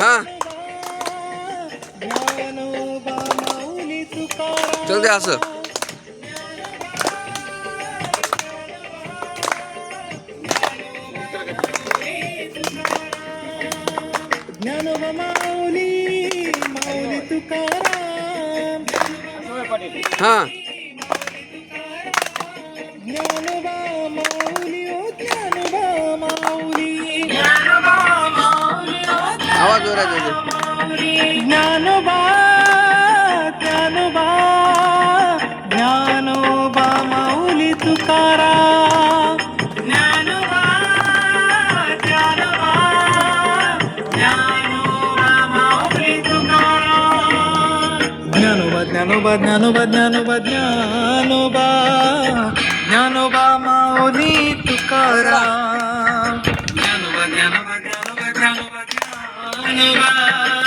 हा चल दे असं ज्ञानोबा माऊली माऊली तुकाराम हा ज्ञानोबा माऊली ओ ज्ञानोबा माऊली आवाज जोरात येते ज्ञानोबा ज्ञानोबा ज्ञानोबा माऊली तुकाराम ज्ञानोबा ज्ञानोबा ज्ञानोबा माऊली तुकाराम ज्ञानोबा ज्ञानोबा ज्ञानोबा ज्ञानोबा ज्ञानोबा ज्ञानोबा माऊली तुकाराम ज्ञानोबा ज्ञानोबा ज्ञानोबा ज्ञानोबा ज्ञानोबा